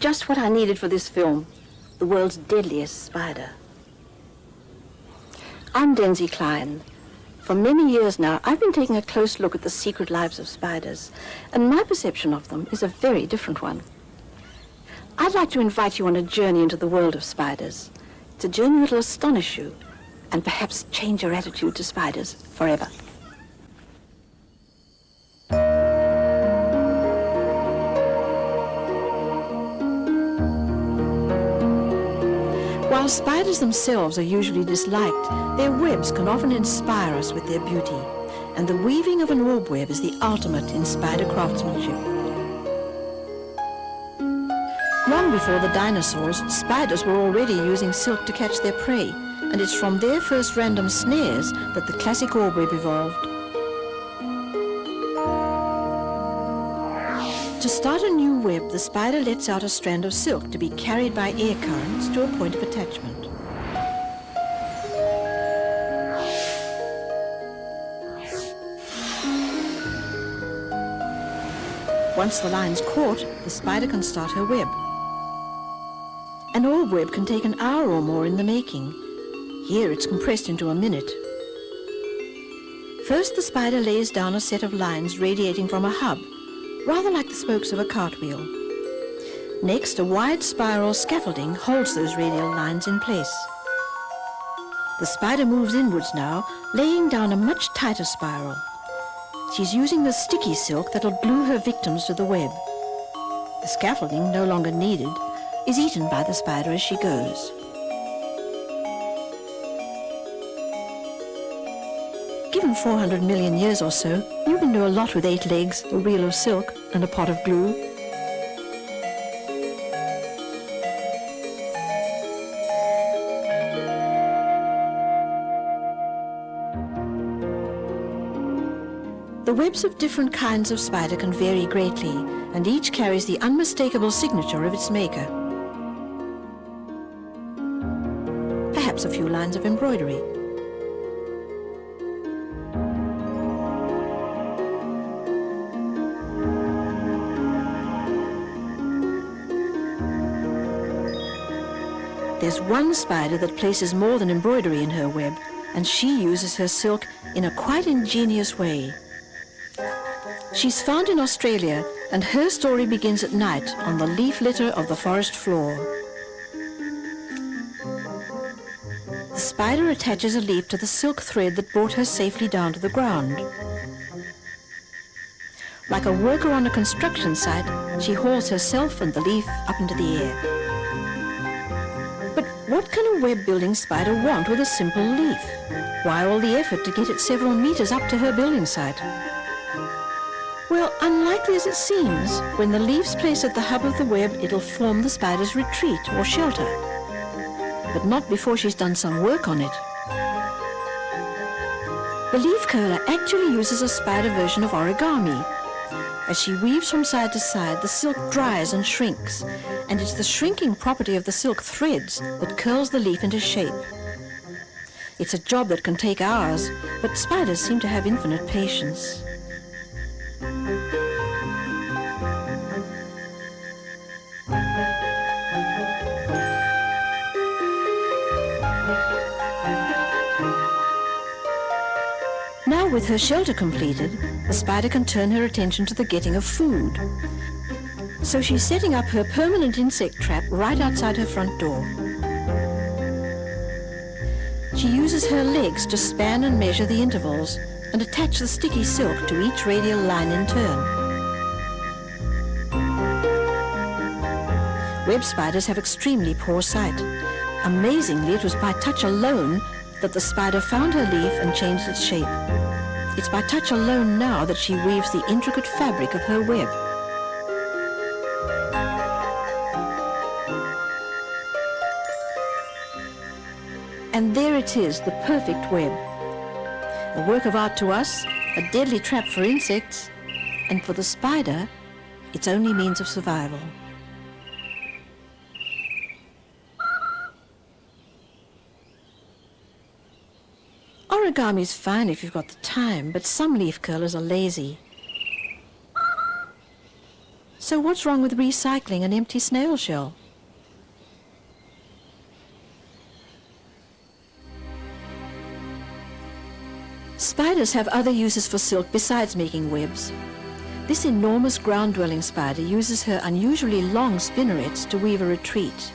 just what I needed for this film, the world's deadliest spider. I'm Denzi Klein. For many years now, I've been taking a close look at the secret lives of spiders, and my perception of them is a very different one. I'd like to invite you on a journey into the world of spiders. It's a journey that'll astonish you and perhaps change your attitude to spiders forever. While spiders themselves are usually disliked, their webs can often inspire us with their beauty, and the weaving of an orb web is the ultimate in spider craftsmanship. Long before the dinosaurs, spiders were already using silk to catch their prey, and it's from their first random snares that the classic orb web evolved. To start a new web, the spider lets out a strand of silk to be carried by air currents to a point of attachment. Once the line's caught, the spider can start her web. An orb web can take an hour or more in the making. Here it's compressed into a minute. First, the spider lays down a set of lines radiating from a hub, rather like the spokes of a cartwheel. Next, a wide spiral scaffolding holds those radial lines in place. The spider moves inwards now, laying down a much tighter spiral. She's using the sticky silk that'll glue her victims to the web. The scaffolding, no longer needed, is eaten by the spider as she goes. Given 400 million years or so, you can do a lot with 8 legs, a reel of silk, and a pot of glue. The webs of different kinds of spider can vary greatly, and each carries the unmistakable signature of its maker. Perhaps a few lines of embroidery. There's one spider that places more than embroidery in her web, and she uses her silk in a quite ingenious way. She's found in Australia, and her story begins at night on the leaf litter of the forest floor. The spider attaches a leaf to the silk thread that brought her safely down to the ground. Like a worker on a construction site, she hauls herself and the leaf up into the air. But what can a web-building spider want with a simple leaf? Why all the effort to get it several meters up to her building site? Well, unlikely as it seems, when the leaf's placed at the hub of the web, it'll form the spider's retreat or shelter. But not before she's done some work on it. The leaf curler actually uses a spider version of origami. As she weaves from side to side, the silk dries and shrinks, and it's the shrinking property of the silk threads that curls the leaf into shape. It's a job that can take hours, but spiders seem to have infinite patience. Now, with her shelter completed, the spider can turn her attention to the getting of food. So she's setting up her permanent insect trap right outside her front door. She uses her legs to span and measure the intervals and attach the sticky silk to each radial line in turn. Web spiders have extremely poor sight. Amazingly, it was by touch alone that the spider found her leaf and changed its shape. It's by touch alone now that she weaves the intricate fabric of her web. And there it is, the perfect web. A work of art to us, a deadly trap for insects, and for the spider, its only means of survival. Origami's fine if you've got the time, but some leaf curlers are lazy. So what's wrong with recycling an empty snail shell? Spiders have other uses for silk besides making webs. This enormous ground-dwelling spider uses her unusually long spinnerets to weave a retreat.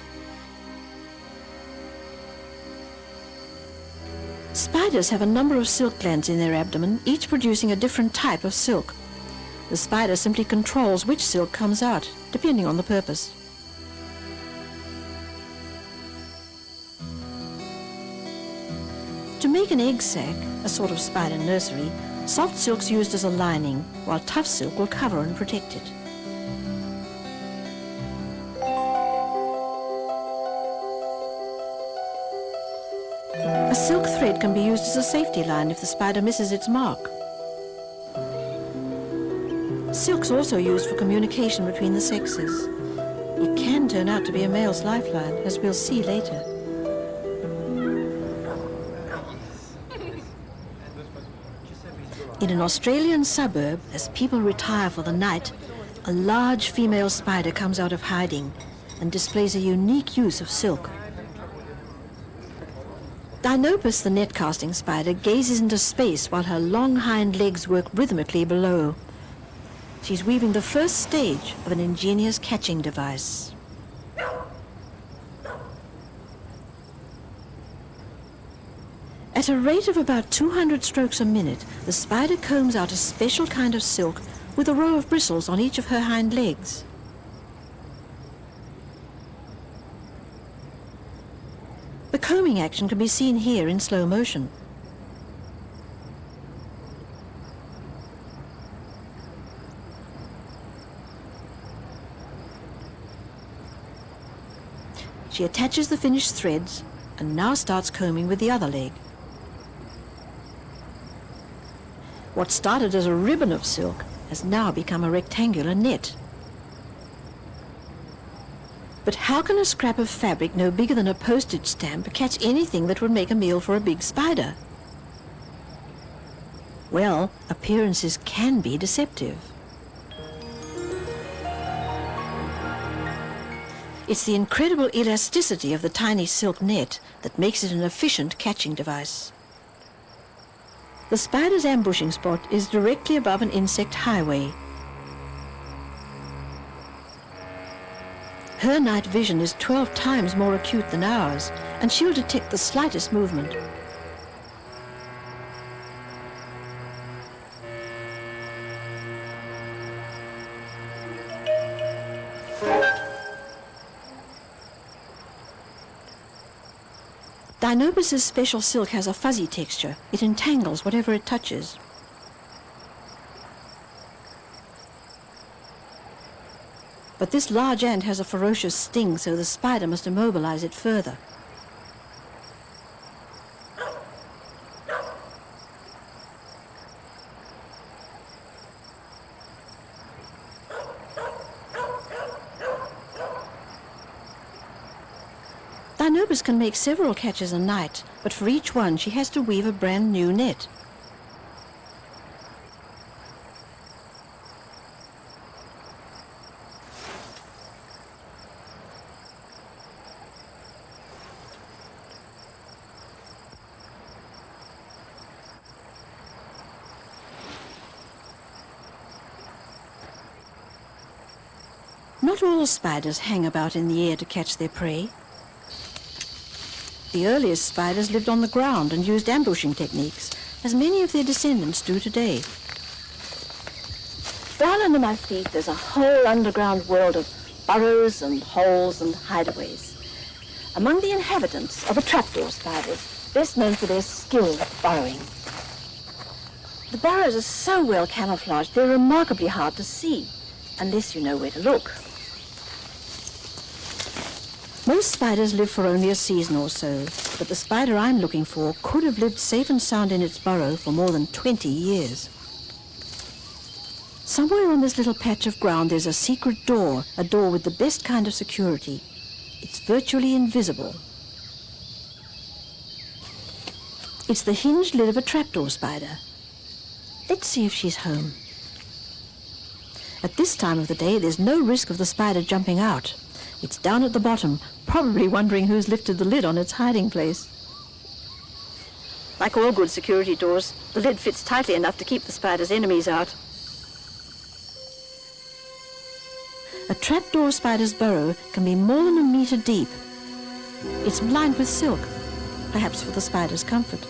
Spiders have a number of silk glands in their abdomen, each producing a different type of silk. The spider simply controls which silk comes out, depending on the purpose. To make an egg sac, a sort of spider nursery, soft silk's used as a lining, while tough silk will cover and protect it. A silk thread can be used as a safety line if the spider misses its mark. Silk's also used for communication between the sexes. It can turn out to be a male's lifeline, as we'll see later. In an Australian suburb, as people retire for the night, a large female spider comes out of hiding and displays a unique use of silk. Dinopus, the net-casting spider, gazes into space while her long hind legs work rhythmically below. She's weaving the first stage of an ingenious catching device. At a rate of about 200 strokes a minute, the spider combs out a special kind of silk with a row of bristles on each of her hind legs. The combing action can be seen here in slow motion. She attaches the finished threads and now starts combing with the other leg. What started as a ribbon of silk has now become a rectangular net. But how can a scrap of fabric no bigger than a postage stamp catch anything that would make a meal for a big spider? Well, appearances can be deceptive. It's the incredible elasticity of the tiny silk net that makes it an efficient catching device. The spider's ambushing spot is directly above an insect highway. Her night vision is 12 times more acute than ours, and she'll detect the slightest movement. Dinopus's special silk has a fuzzy texture. It entangles whatever it touches. But this large ant has a ferocious sting, so the spider must immobilize it further. Dinopus can make several catches a night, but for each one she has to weave a brand new net. Not all spiders hang about in the air to catch their prey. The earliest spiders lived on the ground and used ambushing techniques, as many of their descendants do today. Down under my feet there's a whole underground world of burrows and holes and hideaways. Among the inhabitants are the trapdoor spiders, best known for their skill at burrowing. The burrows are so well camouflaged they're remarkably hard to see, unless you know where to look. Most spiders live for only a season or so, but the spider I'm looking for could have lived safe and sound in its burrow for more than 20 years. Somewhere on this little patch of ground there's a secret door, a door with the best kind of security. It's virtually invisible. It's the hinged lid of a trapdoor spider. Let's see if she's home. At this time of the day, there's no risk of the spider jumping out. It's down at the bottom, probably wondering who's lifted the lid on its hiding place. Like all good security doors, the lid fits tightly enough to keep the spider's enemies out. A trapdoor spider's burrow can be more than a meter deep. It's lined with silk, perhaps for the spider's comfort.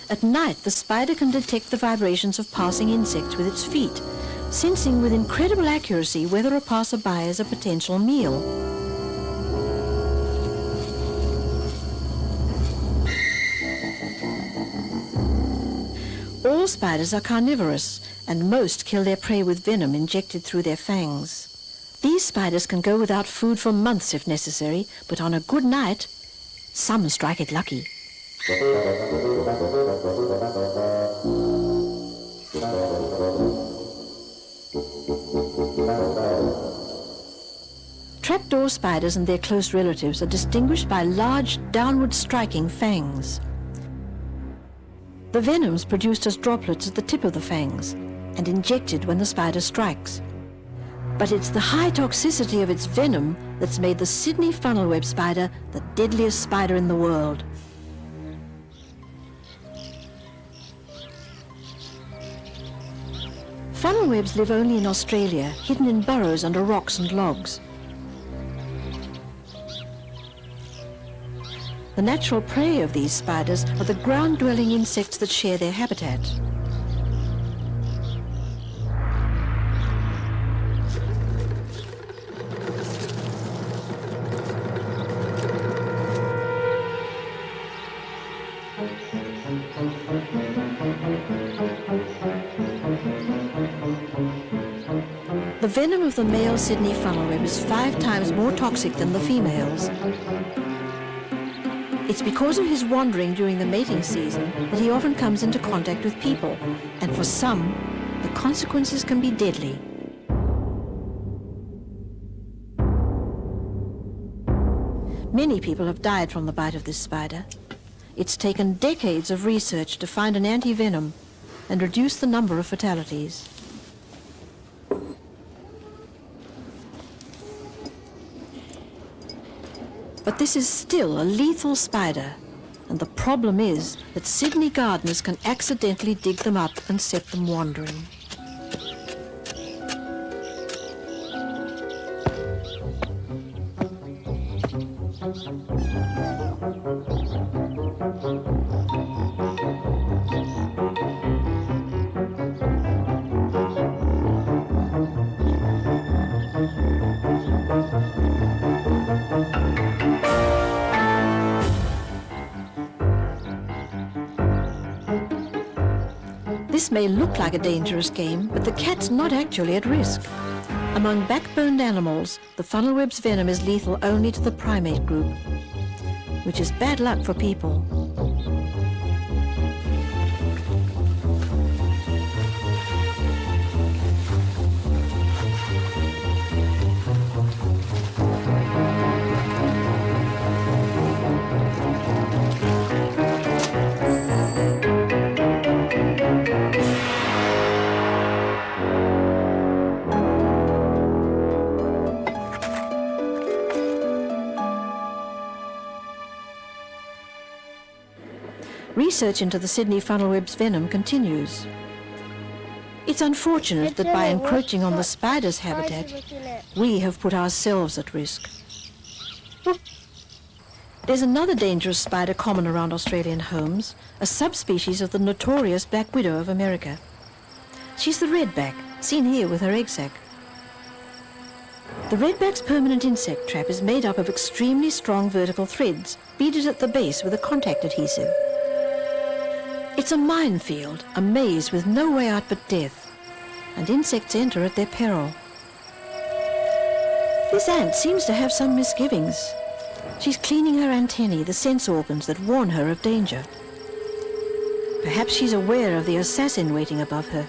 At night, the spider can detect the vibrations of passing insects with its feet, sensing with incredible accuracy whether a passerby is a potential meal. All spiders are carnivorous, and most kill their prey with venom injected through their fangs. These spiders can go without food for months if necessary, but on a good night, some strike it lucky. Trapdoor spiders and their close relatives are distinguished by large, downward-striking fangs. The venom's produced as droplets at the tip of the fangs and injected when the spider strikes. But it's the high toxicity of its venom that's made the Sydney funnel-web spider the deadliest spider in the world. Funnel webs live only in Australia, hidden in burrows under rocks and logs. The natural prey of these spiders are the ground-dwelling insects that share their habitat. The venom of the male Sydney funnelweb is 5 times more toxic than the female's. It's because of his wandering during the mating season that he often comes into contact with people, and for some, the consequences can be deadly. Many people have died from the bite of this spider. It's taken decades of research to find an anti-venom and reduce the number of fatalities. But this is still a lethal spider, and the problem is that Sydney gardeners can accidentally dig them up and set them wandering. This may look like a dangerous game, but the cat's not actually at risk. Among backboned animals, the funnelweb's venom is lethal only to the primate group, which is bad luck for people. Research into the Sydney funnelweb's venom continues. It's unfortunate that by encroaching on the spider's habitat, we have put ourselves at risk. There's another dangerous spider common around Australian homes, a subspecies of the notorious black widow of America. She's the redback, seen here with her egg sac. The redback's permanent insect trap is made up of extremely strong vertical threads, beaded at the base with a contact adhesive. It's a minefield, a maze with no way out but death, and insects enter at their peril. This ant seems to have some misgivings. She's cleaning her antennae, the sense organs that warn her of danger. Perhaps she's aware of the assassin waiting above her.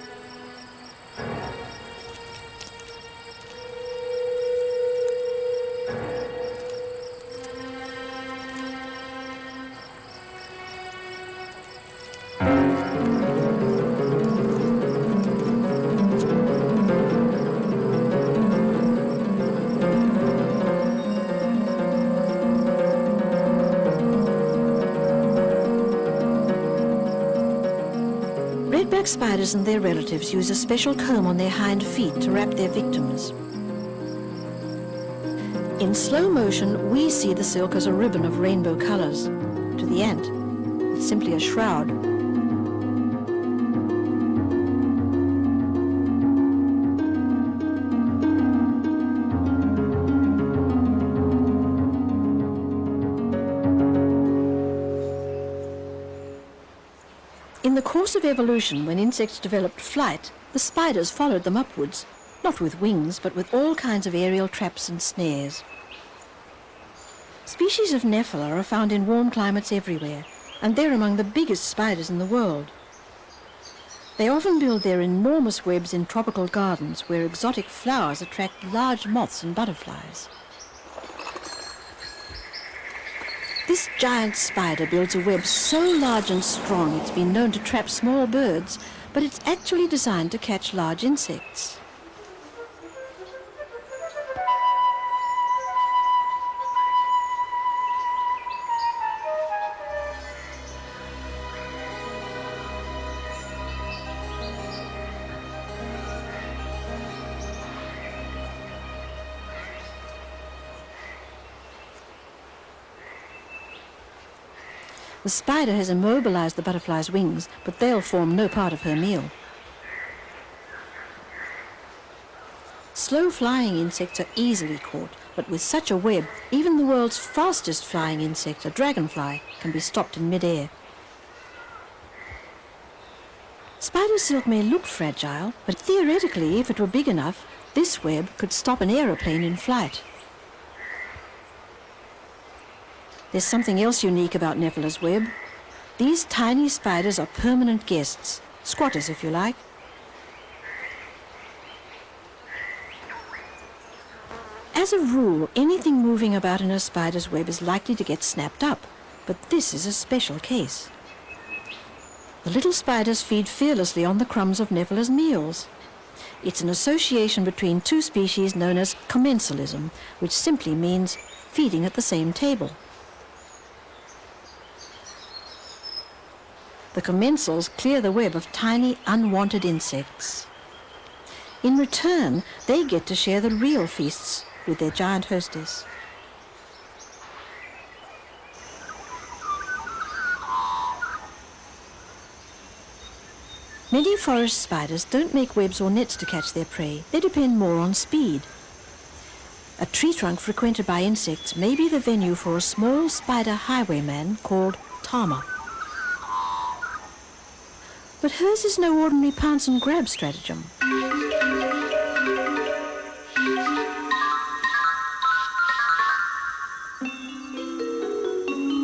Laidback spiders and their relatives use a special comb on their hind feet to wrap their victims. In slow motion, we see the silk as a ribbon of rainbow colors. To the ant, it's simply a shroud. In the course of evolution, when insects developed flight, the spiders followed them upwards, not with wings, but with all kinds of aerial traps and snares. Species of Nephila are found in warm climates everywhere, and they're among the biggest spiders in the world. They often build their enormous webs in tropical gardens where exotic flowers attract large moths and butterflies. This giant spider builds a web so large and strong it's been known to trap small birds, but it's actually designed to catch large insects. The spider has immobilized the butterfly's wings, but they'll form no part of her meal. Slow-flying insects are easily caught, but with such a web, even the world's fastest flying insect, a dragonfly, can be stopped in mid-air. Spider silk may look fragile, but theoretically, if it were big enough, this web could stop an aeroplane in flight. There's something else unique about Nephila's web. These tiny spiders are permanent guests, squatters if you like. As a rule, anything moving about in a spider's web is likely to get snapped up, but this is a special case. The little spiders feed fearlessly on the crumbs of Nephila's meals. It's an association between two species known as commensalism, which simply means feeding at the same table. The commensals clear the web of tiny, unwanted insects. In return, they get to share the real feasts with their giant hostess. Many forest spiders don't make webs or nets to catch their prey. They depend more on speed. A tree trunk frequented by insects may be the venue for a small spider highwayman called Tama. But hers is no ordinary pounce and grab stratagem.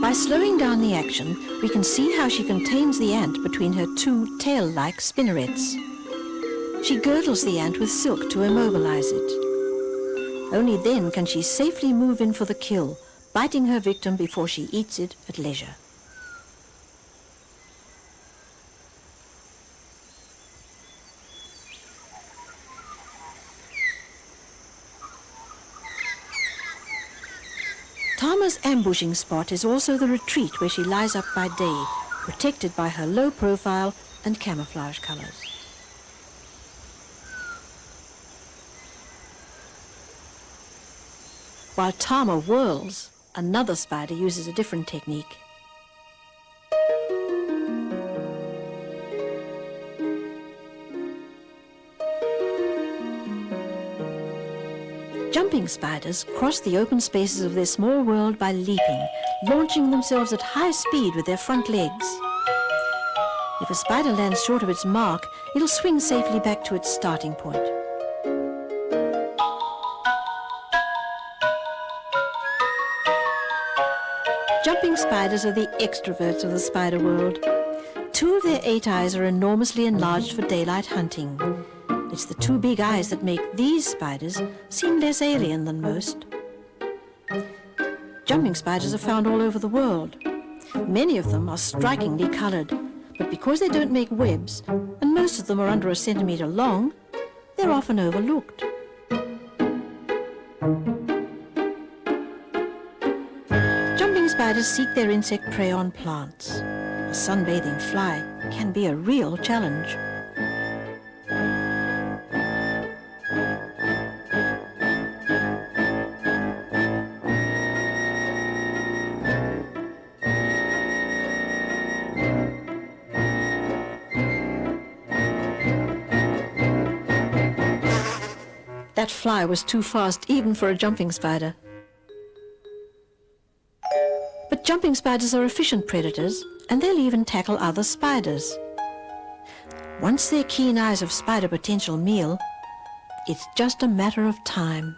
By slowing down the action, we can see how she contains the ant between her two tail-like spinnerets. She girdles the ant with silk to immobilize it. Only then can she safely move in for the kill, biting her victim before she eats it at leisure. Tama's ambushing spot is also the retreat where she lies up by day, protected by her low profile and camouflage colors. While Tama whirls, another spider uses a different technique. Jumping spiders cross the open spaces of their small world by leaping, launching themselves at high speed with their front legs. If a spider lands short of its mark, it'll swing safely back to its starting point. Jumping spiders are the extroverts of the spider world. 2 of their 8 eyes are enormously enlarged for daylight hunting. It's the 2 big eyes that make these spiders seem less alien than most. Jumping spiders are found all over the world. Many of them are strikingly colored, but because they don't make webs, and most of them are under a centimeter long, they're often overlooked. Jumping spiders seek their insect prey on plants. A sunbathing fly can be a real challenge. That fly was too fast even for a jumping spider. But jumping spiders are efficient predators, and they'll even tackle other spiders. Once their keen eyes have spied a potential meal, it's just a matter of time.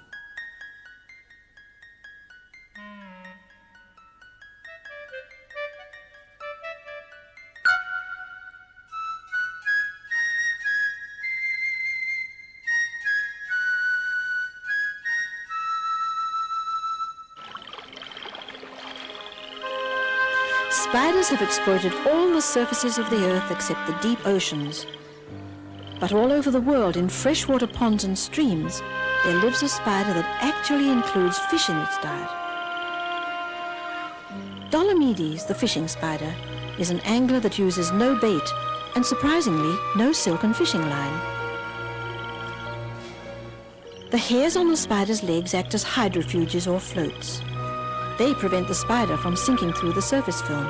Spiders have exploited all the surfaces of the earth except the deep oceans. But all over the world, in freshwater ponds and streams, there lives a spider that actually includes fish in its diet. Dolomedes, the fishing spider, is an angler that uses no bait and, surprisingly, no silken fishing line. The hairs on the spider's legs act as hydrofuges or floats. They prevent the spider from sinking through the surface film.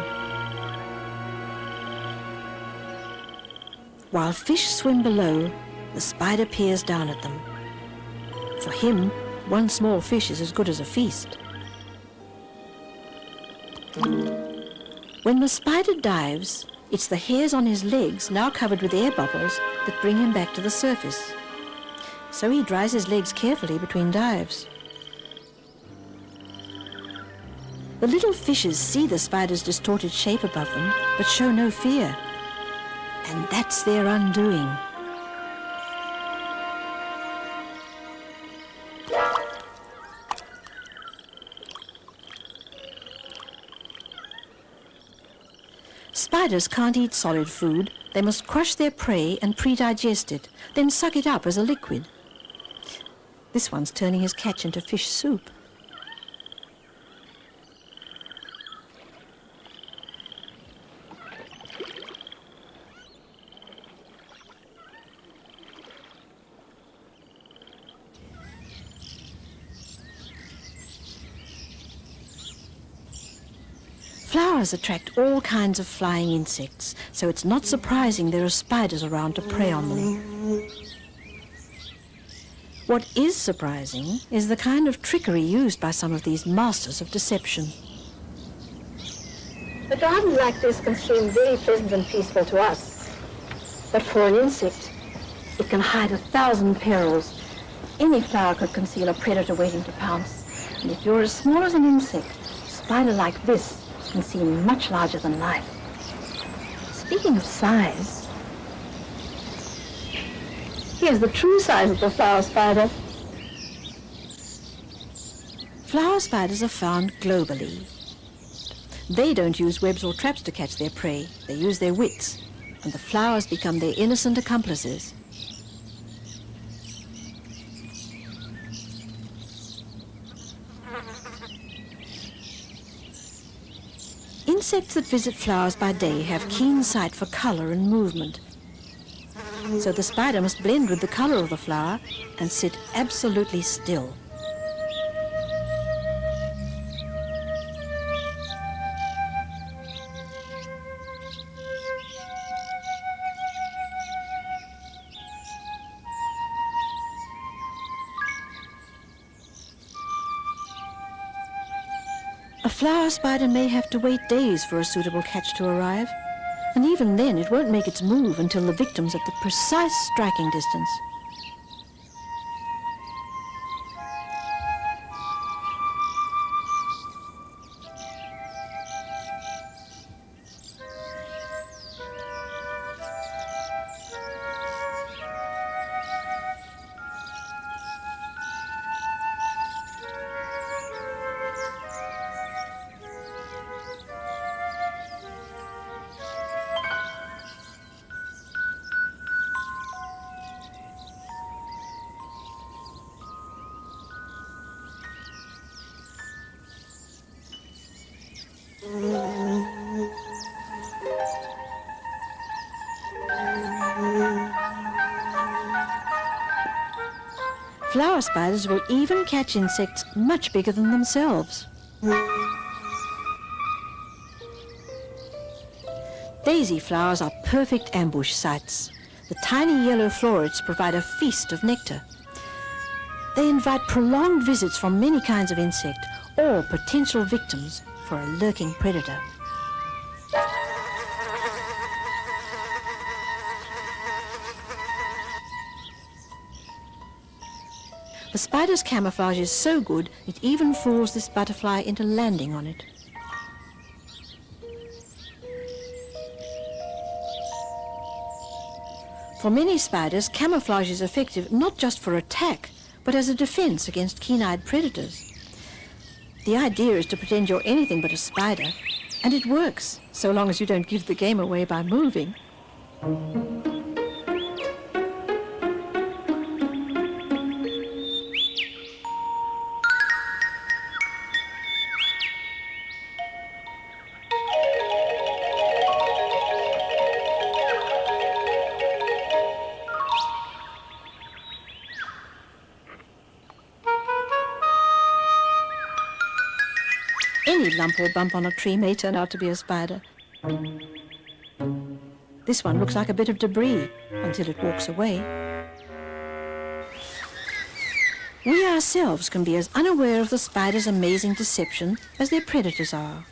While fish swim below, the spider peers down at them. For him, one small fish is as good as a feast. When the spider dives, it's the hairs on his legs, now covered with air bubbles, that bring him back to the surface. So he dries his legs carefully between dives. The little fishes see the spider's distorted shape above them, but show no fear. And that's their undoing. Spiders can't eat solid food. They must crush their prey and pre-digest it, then suck it up as a liquid. This one's turning his catch into fish soup. Flowers attract all kinds of flying insects, so it's not surprising there are spiders around to prey on them. What is surprising is the kind of trickery used by some of these masters of deception. A garden like this can seem very pleasant and peaceful to us, but for an insect, it can hide 1,000 perils. Any flower could conceal a predator waiting to pounce, and if you're as small as an insect, a spider like this can seem much larger than life. Speaking of size, here's the true size of the flower spider. Flower spiders are found globally. They don't use webs or traps to catch their prey. They use their wits, and the flowers become their innocent accomplices. Insects that visit flowers by day have keen sight for color and movement. So the spider must blend with the color of the flower and sit absolutely still. A flower spider may have to wait days for a suitable catch to arrive, and even then it won't make its move until the victim's at the precise striking distance. flower spiders will even catch insects much bigger than themselves. Daisy flowers are perfect ambush sites. The tiny yellow florets provide a feast of nectar. They invite prolonged visits from many kinds of insect or potential victims for a lurking predator. The spider's camouflage is so good it even fools this butterfly into landing on it. For many spiders, camouflage is effective not just for attack, but as a defense against keen-eyed predators. The idea is to pretend you're anything but a spider, and it works, so long as you don't give the game away by moving. Any lump or bump on a tree may turn out to be a spider. This one looks like a bit of debris until it walks away. We ourselves can be as unaware of the spider's amazing deception as their predators are.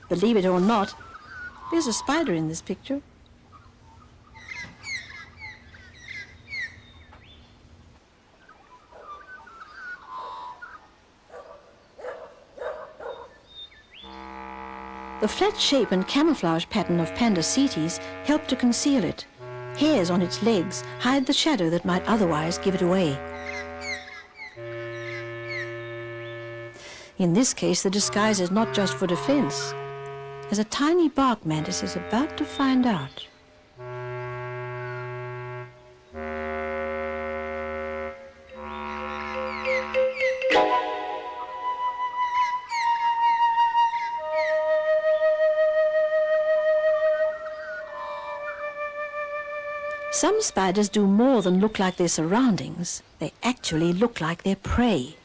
Believe it or not, there's a spider in this picture. The flat shape and camouflage pattern of Pandacetes help to conceal it. Hairs on its legs hide the shadow that might otherwise give it away. In this case, the disguise is not just for defense, as a tiny bark mantis is about to find out. Some spiders do more than look like their surroundings. They actually look like their prey.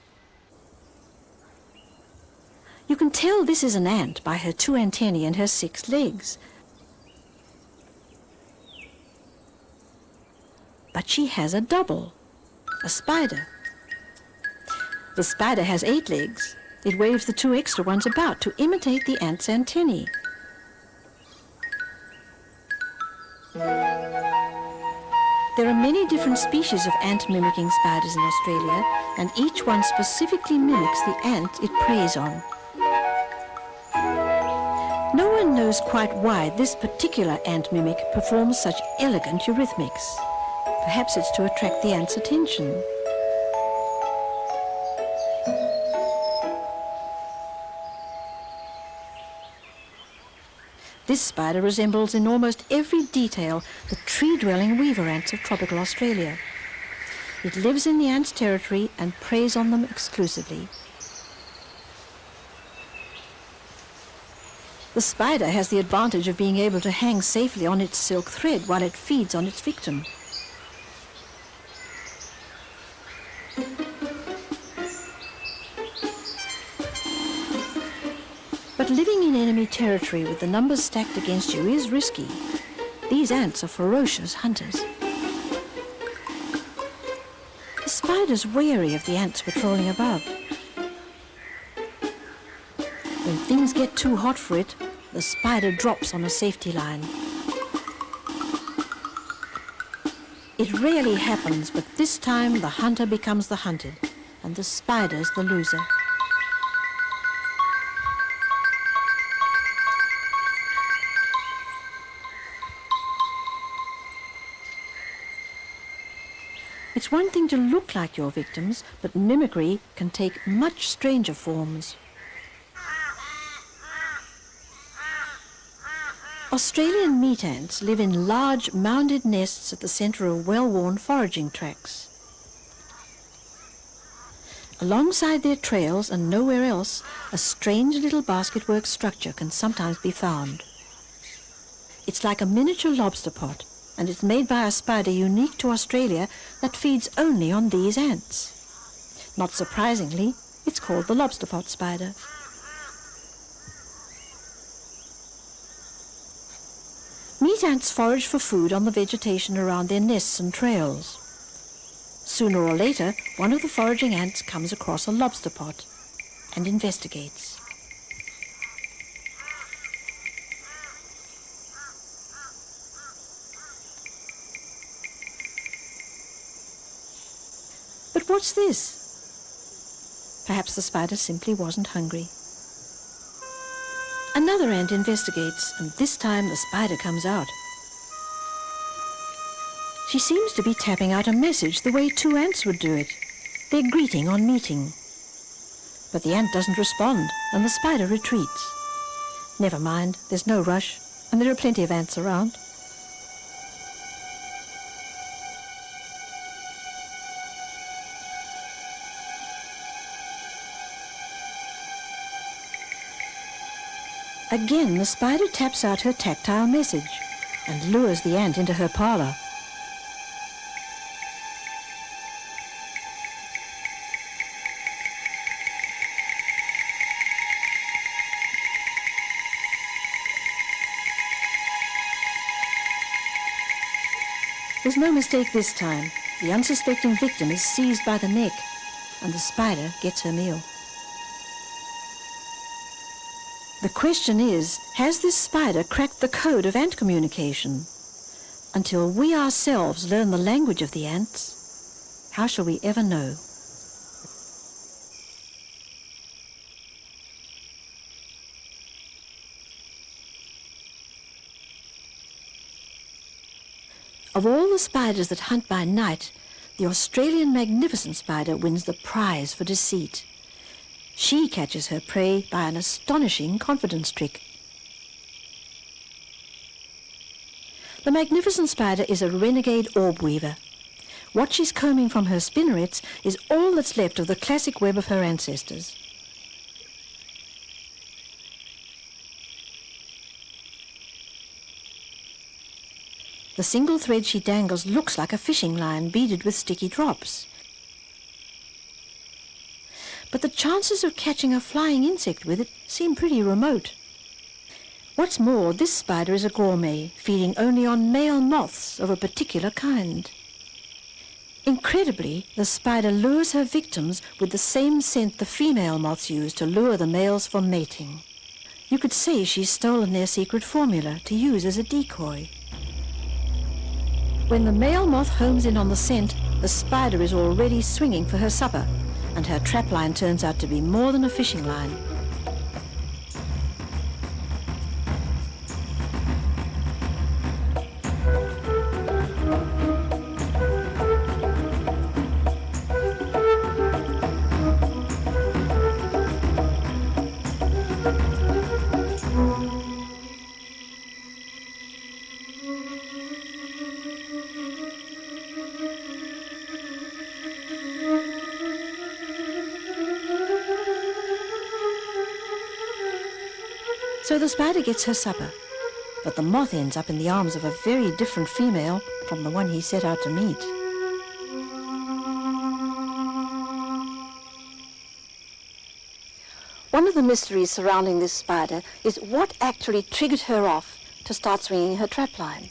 You can tell this is an ant by her 2 antennae and her 6 legs. But she has a double, a spider. The spider has 8 legs. It waves the 2 extra ones about to imitate the ant's antennae. There are many different species of ant-mimicking spiders in Australia, and each one specifically mimics the ant it preys on. No one knows quite why this particular ant mimic performs such elegant eurythmics. Perhaps it's to attract the ant's attention. This spider resembles in almost every detail the tree-dwelling weaver ants of tropical Australia. It lives in the ants' territory and preys on them exclusively. The spider has the advantage of being able to hang safely on its silk thread while it feeds on its victim. But living in enemy territory with the numbers stacked against you is risky. These ants are ferocious hunters. The spider's wary of the ants patrolling above. When things get too hot for it, the spider drops on a safety line. It rarely happens, but this time the hunter becomes the hunted, and the spider's the loser. It's one thing to look like your victims, but mimicry can take much stranger forms. Australian meat ants live in large mounded nests at the centre of well-worn foraging tracks. Alongside their trails and nowhere else, a strange little basketwork structure can sometimes be found. It's like a miniature lobster pot, and it's made by a spider unique to Australia that feeds only on these ants. Not surprisingly, it's called the lobster pot spider. Meat ants forage for food on the vegetation around their nests and trails. Sooner or later, one of the foraging ants comes across a lobster pot and investigates. But what's this? Perhaps the spider simply wasn't hungry. Another ant investigates, and this time the spider comes out. She seems to be tapping out a message the way two ants would do it. They're greeting on meeting. But the ant doesn't respond, and the spider retreats. Never mind, there's no rush, and there are plenty of ants around. Again, the spider taps out her tactile message and lures the ant into her parlor. There's no mistake this time. The unsuspecting victim is seized by the neck, and the spider gets her meal. The question is, has this spider cracked the code of ant communication? Until we ourselves learn the language of the ants, how shall we ever know? Of all the spiders that hunt by night, the Australian magnificent spider wins the prize for deceit. She catches her prey by an astonishing confidence trick. The magnificent spider is a renegade orb weaver. What she's combing from her spinnerets is all that's left of the classic web of her ancestors. The single thread she dangles looks like a fishing line beaded with sticky drops. But the chances of catching a flying insect with it seem pretty remote. What's more, this spider is a gourmet, feeding only on male moths of a particular kind. Incredibly, the spider lures her victims with the same scent the female moths use to lure the males for mating. You could say she's stolen their secret formula to use as a decoy. When the male moth homes in on the scent, the spider is already swinging for her supper, and her trapline turns out to be more than a fishing line. So the spider gets her supper, but the moth ends up in the arms of a very different female from the one he set out to meet. One of the mysteries surrounding this spider is what actually triggered her off to start swinging her trapline.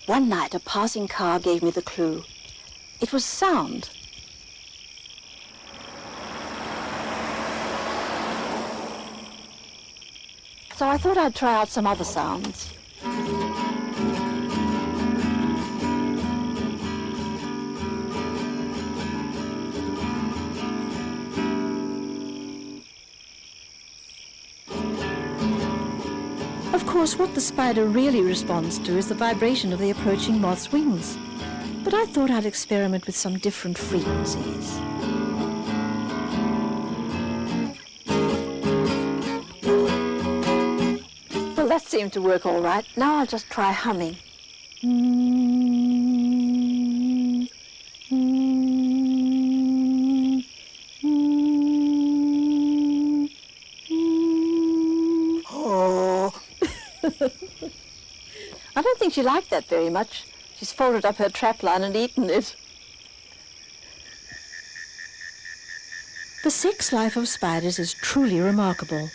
One night, a passing car gave me the clue. It was sound. So I thought I'd try out some other sounds. Of course, what the spider really responds to is the vibration of the approaching moth's wings. But I thought I'd experiment with some different frequencies. Well, that seemed to work all right. Now I'll just try humming. I don't think she liked that very much. She's folded up her trapline and eaten it. The sex life of spiders is truly remarkable.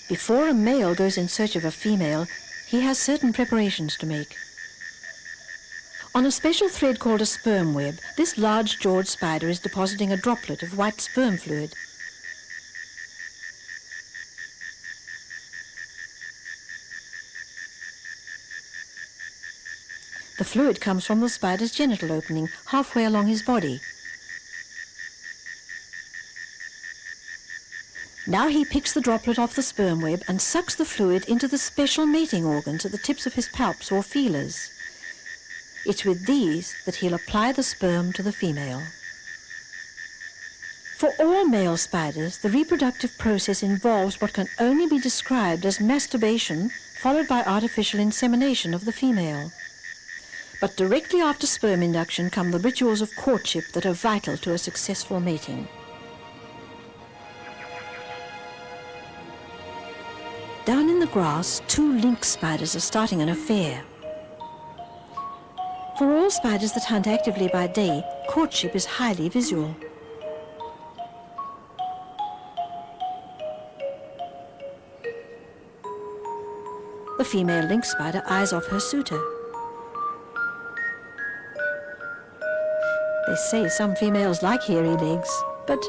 Before a male goes in search of a female, he has certain preparations to make. On a special thread called a sperm web, this large-jawed spider is depositing a droplet of white sperm fluid. The fluid comes from the spider's genital opening, halfway along his body. Now he picks the droplet off the sperm web and sucks the fluid into the special mating organs at the tips of his palps or feelers. It's with these that he'll apply the sperm to the female. For all male spiders, the reproductive process involves what can only be described as masturbation, followed by artificial insemination of the female. But directly after sperm induction come the rituals of courtship that are vital to a successful mating. Down in the grass, 2 lynx spiders are starting an affair. For all spiders that hunt actively by day, courtship is highly visual. The female lynx spider eyes off her suitor. They say some females like hairy legs, but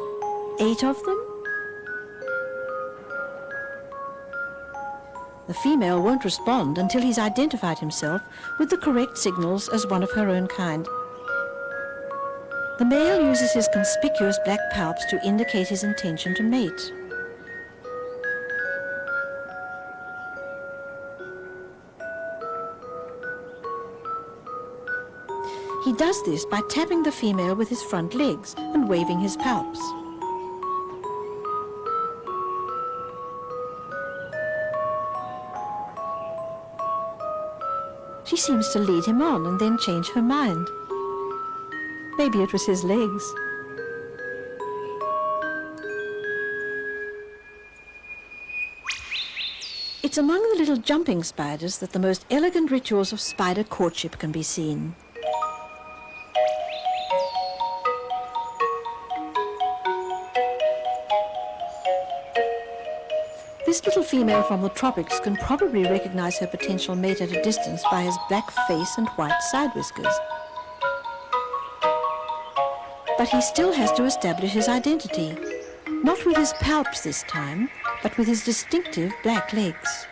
8 of them? The female won't respond until he's identified himself with the correct signals as one of her own kind. The male uses his conspicuous black palps to indicate his intention to mate. He does this by tapping the female with his front legs and waving his palps. She seems to lead him on and then change her mind. Maybe it was his legs. It's among the little jumping spiders that the most elegant rituals of spider courtship can be seen. This little female from the tropics can probably recognize her potential mate at a distance by his black face and white side whiskers. But he still has to establish his identity, not with his palps this time, but with his distinctive black legs.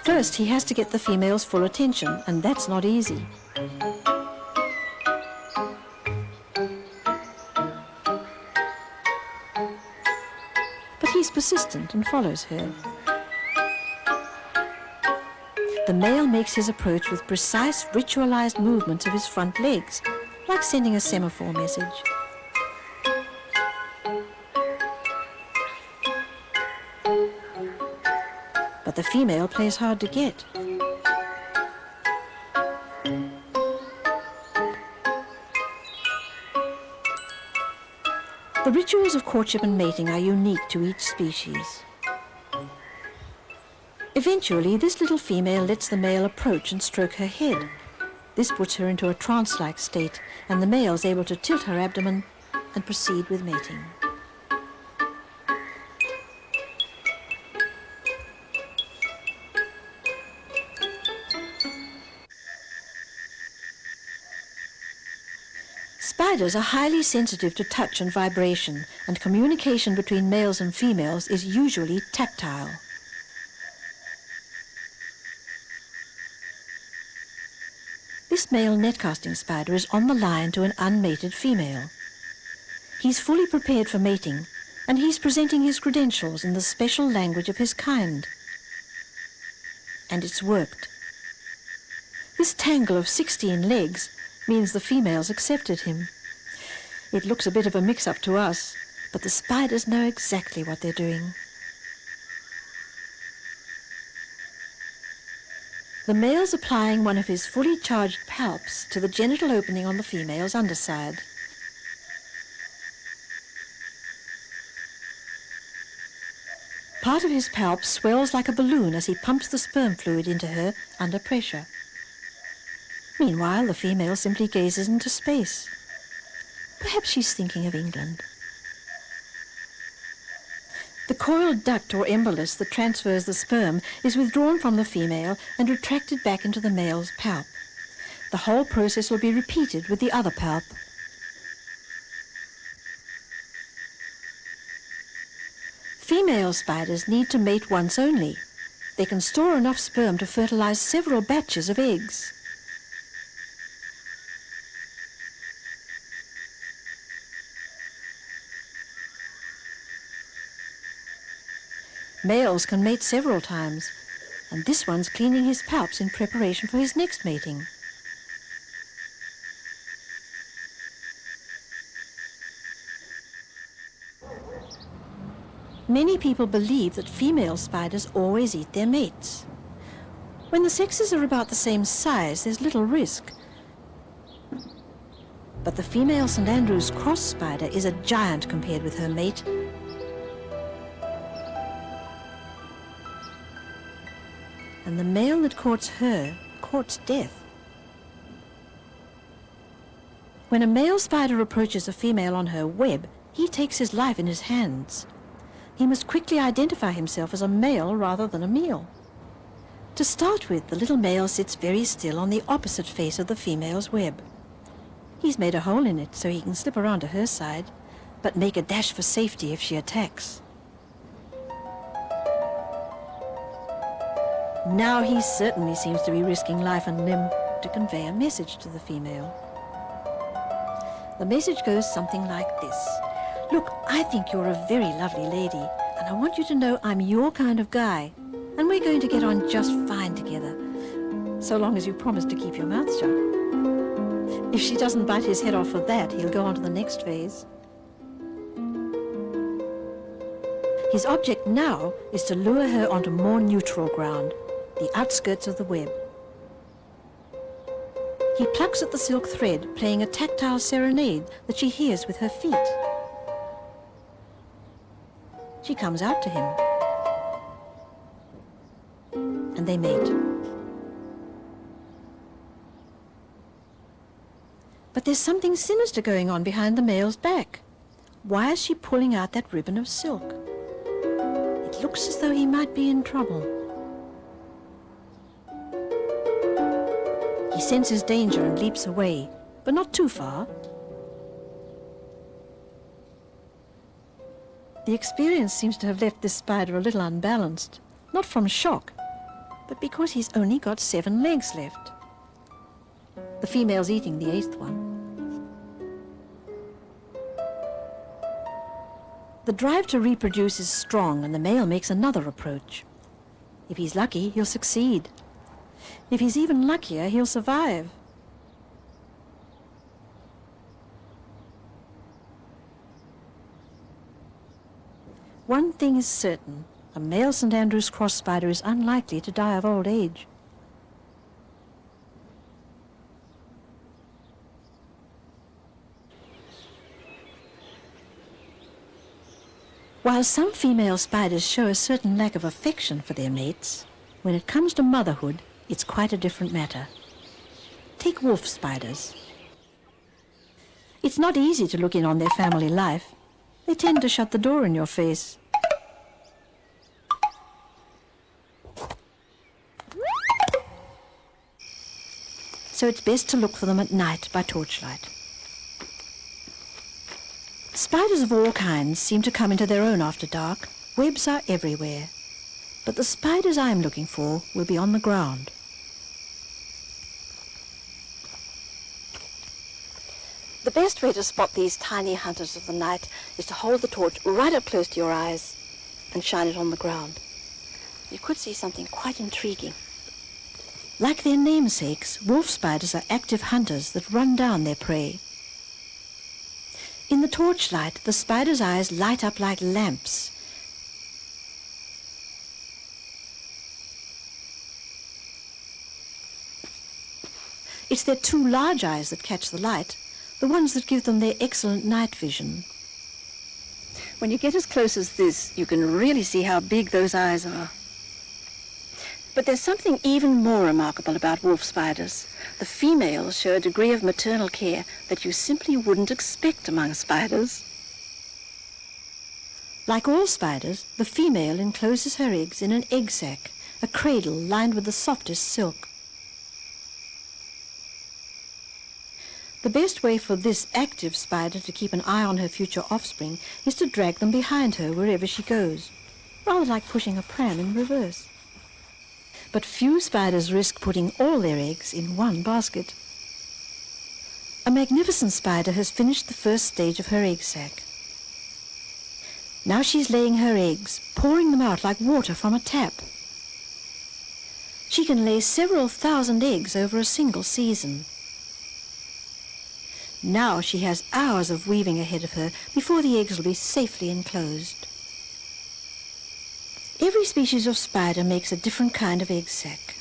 First, he has to get the female's full attention, and that's not easy. He's persistent and follows her. The male makes his approach with precise ritualized movements of his front legs, like sending a semaphore message. But the female plays hard to get. The rituals of courtship and mating are unique to each species. Eventually, this little female lets the male approach and stroke her head. This puts her into a trance-like state, and the male is able to tilt her abdomen and proceed with mating. Spiders are highly sensitive to touch and vibration, and communication between males and females is usually tactile. This male netcasting spider is on the line to an unmated female. He's fully prepared for mating, and he's presenting his credentials in the special language of his kind. And it's worked. This tangle of 16 legs means the females accepted him. It looks a bit of a mix-up to us, but the spiders know exactly what they're doing. The male's applying one of his fully charged palps to the genital opening on the female's underside. Part of his palp swells like a balloon as he pumps the sperm fluid into her under pressure. Meanwhile, the female simply gazes into space. Perhaps she's thinking of England. The coiled duct or embolus that transfers the sperm is withdrawn from the female and retracted back into the male's palp. The whole process will be repeated with the other palp. Female spiders need to mate once only. They can store enough sperm to fertilize several batches of eggs. Males can mate several times, and this one's cleaning his palps in preparation for his next mating. Many people believe that female spiders always eat their mates. When the sexes are about the same size, there's little risk. But the female St. Andrew's cross spider is a giant compared with her mate. And the male that courts her courts death. When a male spider approaches a female on her web, he takes his life in his hands. He must quickly identify himself as a male rather than a meal. To start with, the little male sits very still on the opposite face of the female's web. He's made a hole in it so he can slip around to her side, but make a dash for safety if she attacks. Now he certainly seems to be risking life and limb to convey a message to the female. The message goes something like this. Look, I think you're a very lovely lady, and I want you to know I'm your kind of guy, and we're going to get on just fine together, so long as you promise to keep your mouth shut. If she doesn't bite his head off for that, he'll go on to the next phase. His object now is to lure her onto more neutral ground, the outskirts of the web. He plucks at the silk thread, playing a tactile serenade that she hears with her feet. She comes out to him, and they mate. But there's something sinister going on behind the male's back. Why is she pulling out that ribbon of silk? It looks as though he might be in trouble. He senses danger and leaps away, but not too far. The experience seems to have left this spider a little unbalanced, not from shock, but because he's only got 7 legs left. The female's eating the 8th one. The drive to reproduce is strong, and the male makes another approach. If he's lucky, he'll succeed. If he's even luckier, he'll survive. One thing is certain, a male St. Andrew's cross spider is unlikely to die of old age. While some female spiders show a certain lack of affection for their mates, when it comes to motherhood, it's quite a different matter. Take wolf spiders. It's not easy to look in on their family life. They tend to shut the door in your face. So it's best to look for them at night by torchlight. Spiders of all kinds seem to come into their own after dark. Webs are everywhere. But the spiders I'm looking for will be on the ground. The best way to spot these tiny hunters of the night is to hold the torch right up close to your eyes and shine it on the ground. You could see something quite intriguing. Like their namesakes, wolf spiders are active hunters that run down their prey. In the torchlight, the spider's eyes light up like lamps. It's their 2 large eyes that catch the light, the ones that give them their excellent night vision. When you get as close as this, you can really see how big those eyes are. But there's something even more remarkable about wolf spiders. The females show a degree of maternal care that you simply wouldn't expect among spiders. Like all spiders, the female encloses her eggs in an egg sac, a cradle lined with the softest silk. The best way for this active spider to keep an eye on her future offspring is to drag them behind her wherever she goes, rather like pushing a pram in reverse. But few spiders risk putting all their eggs in one basket. A magnificent spider has finished the first stage of her egg sac. Now she's laying her eggs, pouring them out like water from a tap. She can lay several thousand eggs over a single season. Now she has hours of weaving ahead of her before the eggs will be safely enclosed. Every species of spider makes a different kind of egg sac.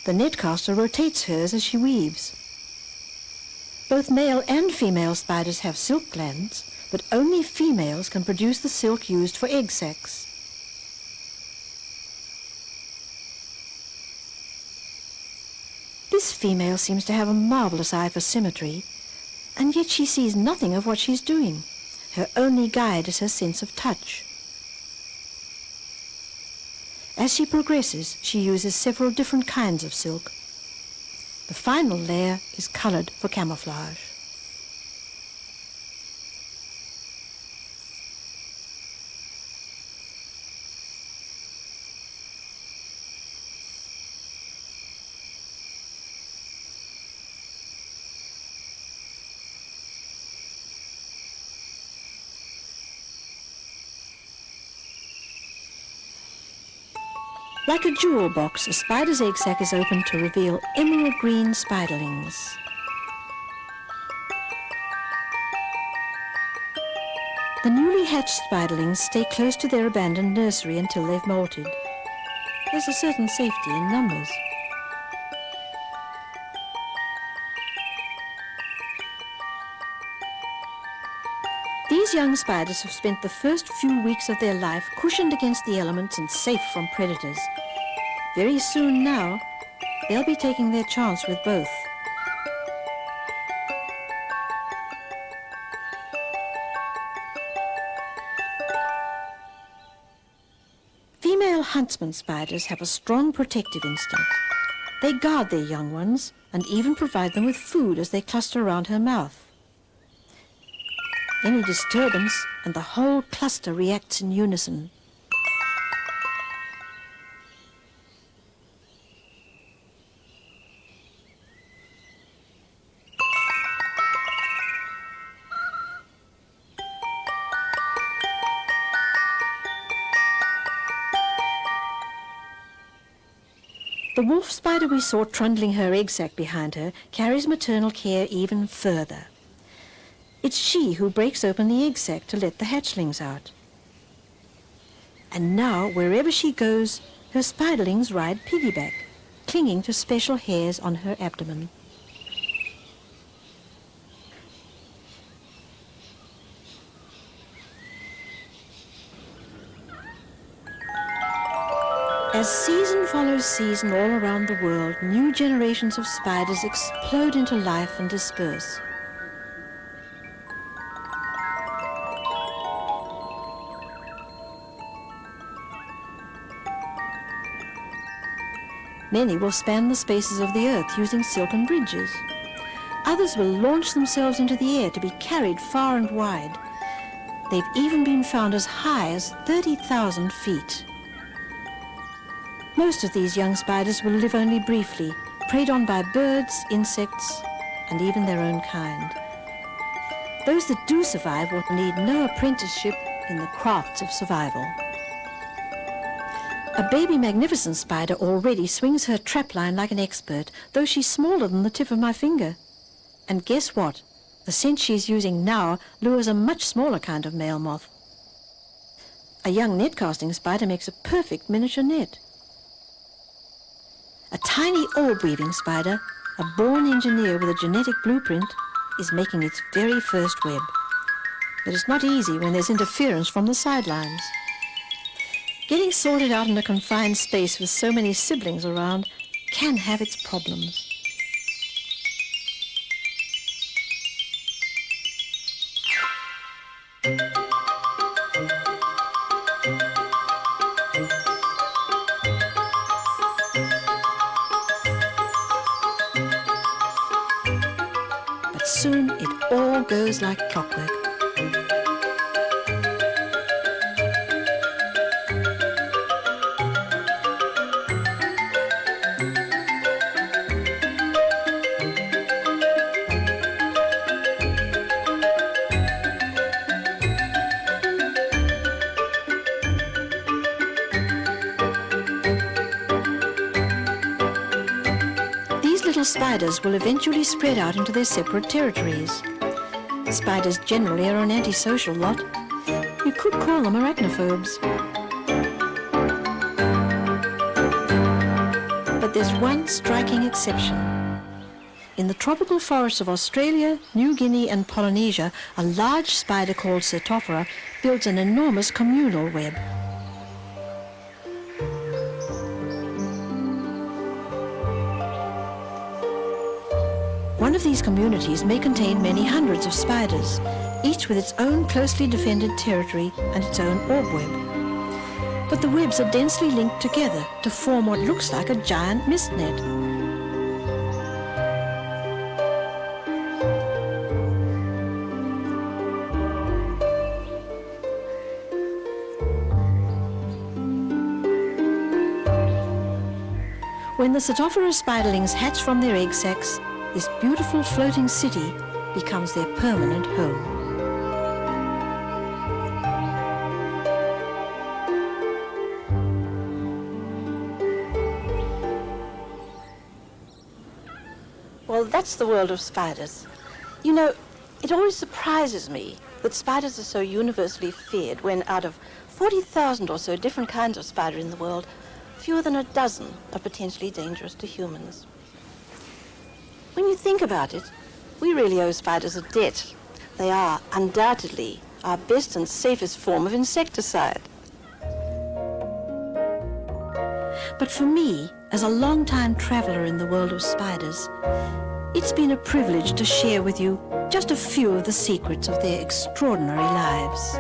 The netcaster rotates hers as she weaves. Both male and female spiders have silk glands, but only females can produce the silk used for egg sacs. This female seems to have a marvelous eye for symmetry, and yet she sees nothing of what she's doing. Her only guide is her sense of touch. As she progresses, she uses several different kinds of silk. The final layer is colored for camouflage. Like a jewel box, a spider's egg sac is opened to reveal emerald green spiderlings. The newly hatched spiderlings stay close to their abandoned nursery until they've molted. There's a certain safety in numbers. These young spiders have spent the first few weeks of their life cushioned against the elements and safe from predators. Very soon now, they'll be taking their chance with both. Female huntsman spiders have a strong protective instinct. They guard their young ones and even provide them with food as they cluster around her mouth. Any disturbance and the whole cluster reacts in unison. The wolf spider we saw trundling her egg sac behind her carries maternal care even further. It's she who breaks open the egg sac to let the hatchlings out. And now, wherever she goes, her spiderlings ride piggyback, clinging to special hairs on her abdomen. As season follows season all around the world, new generations of spiders explode into life and disperse. Many will span the spaces of the earth using silken bridges. Others will launch themselves into the air to be carried far and wide. They've even been found as high as 30,000 feet. Most of these young spiders will live only briefly, preyed on by birds, insects, and even their own kind. Those that do survive will need no apprenticeship in the crafts of survival. A baby magnificent spider already swings her trapline like an expert, though she's smaller than the tip of my finger. And guess what? The scent she's using now lures a much smaller kind of male moth. A young net-casting spider makes a perfect miniature net. A tiny orb-weaving spider, a born engineer with a genetic blueprint, is making its very first web. but it's not easy when there's interference from the sidelines. Getting sorted out in a confined space with so many siblings around can have its problems. But soon it all goes like clockwork. Spiders will eventually spread out into their separate territories. Spiders generally are an antisocial lot. You could call them arachnophobes. But there's one striking exception. In the tropical forests of Australia, New Guinea and Polynesia, a large spider called Certophora builds an enormous communal web. One of these communities may contain many hundreds of spiders, each with its own closely defended territory and its own orb web. But the webs are densely linked together to form what looks like a giant mist net. When the Certophora spiderlings hatch from their egg sacs, this beautiful floating city becomes their permanent home. Well, that's the world of spiders. You know, it always surprises me that spiders are so universally feared when out of 40,000 or so different kinds of spider in the world, fewer than a dozen are potentially dangerous to humans. When you think about it, we really owe spiders a debt. They are undoubtedly our best and safest form of insecticide. But for me, as a long-time traveller in the world of spiders, it's been a privilege to share with you just a few of the secrets of their extraordinary lives.